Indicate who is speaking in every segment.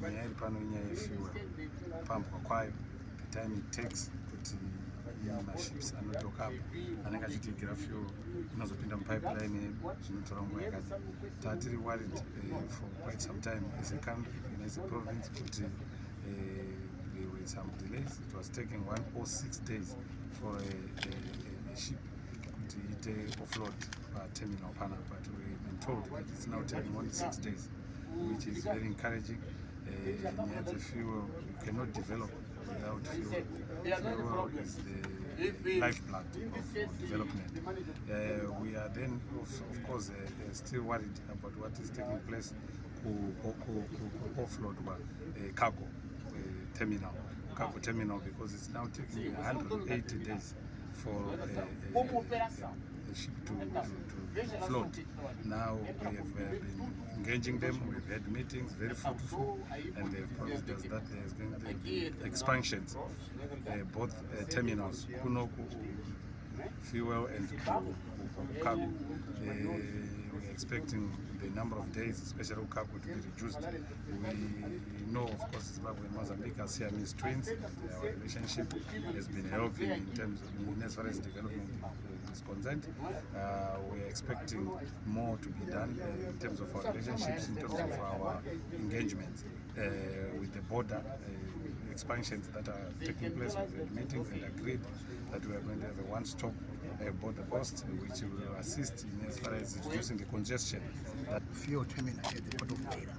Speaker 1: nyaya iri pano inyaya yefuel kupambwa kwayo, the time it takes kuti maships anodoka apo anenge achitigera fuel inozopinda mupipeline yedu zvinotora nguva yakati. Tatiri worried for quite some time as a country and as a province kuti there were some delays. It was taking 106 days for a ship to hit offload terminal pana, but we've been told that it's now taking only 6 days, which is very encouraging. Near the fuel, you cannot develop without fuel. Fuel is the lifeblood of development. We are then, of course, still worried about what is taking place offload cargo terminal, because it's now taking 180 days for a ship to float. Now we have been engaging them, we've had meetings, very fruitful, and they've promised us that there's going to be expansions of both terminals, Kunoku fuel and cargo. We're expecting the number of days, especially cargo, to be reduced. We know, of course, Zimbabwe and Mozambique are Siamese twins, and our relationship has been helping in terms of, as far as development is concerned. We're expecting more to be done in terms of our relationships, in terms of our engagements with the border expansions that are taking place. We've had meetings and agreed that we are going to have a one-stop border post, which will assist in as far as reducing the congestion.
Speaker 2: That fuel terminal at the port of Beira.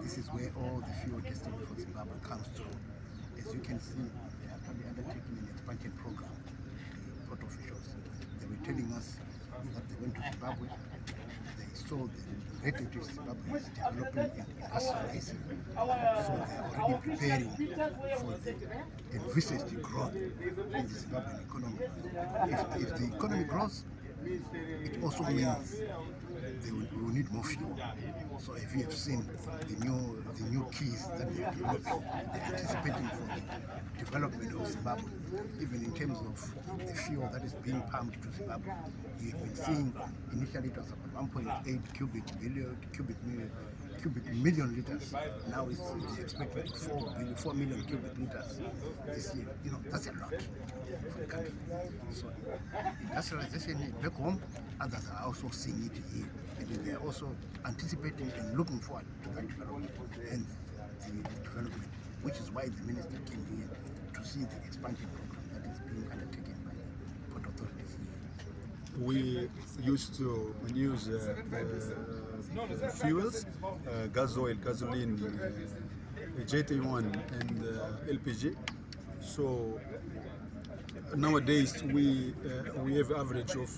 Speaker 2: This is where all the fuel destined for Zimbabwe comes to. As you can see, they are currently undertaking an expansion program. The port officials, they were telling us that they went to Zimbabwe, they saw the rate at which Zimbabwe is developing and industrializing. So they are already preparing for the envisaged growth in the Zimbabwean economy. If the economy grows, it also means we will need more fuel. So if you have seen the new keys that they are developing, they are anticipating for the development of Zimbabwe, even in terms of the fuel that is being pumped to Zimbabwe. You have been seeing initially it was about 1.8 cubic million liters. Now it's expected 4 million cubic liters this year. You know, that's a lot for the country. So industrialization back home, others are also seeing it here, and they are also anticipating and looking forward to that development and the development, which is why the minister came here to see the expansion program that is being undertaken by the port authorities here.
Speaker 3: We used to use fuels, gas oil, gasoline, JT1 and LPG. So nowadays we have average of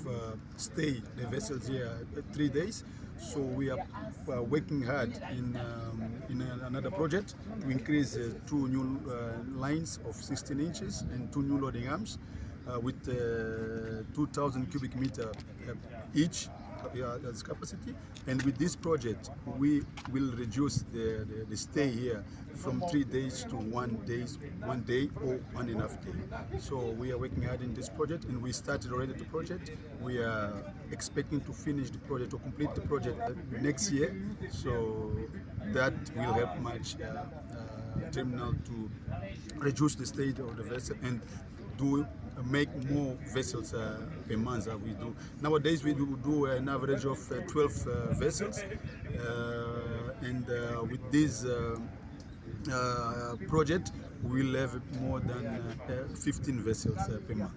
Speaker 3: stay the vessels here 3 days. So we are working hard in another project to increase 2 new lines of 16 inches and 2 new loading arms with 2,000 cubic meter each as capacity. And with this project, we will reduce the stay here from 3 days to 1 day or 1.5 days. So we are working hard in this project, and we started already the project. We are expecting to finish the project or complete the project next year. So that will help much terminal to reduce the state of the vessel and make more vessels per month that we do. Nowadays we do an average of 12 vessels, and with this project we will have more than 15 vessels per month.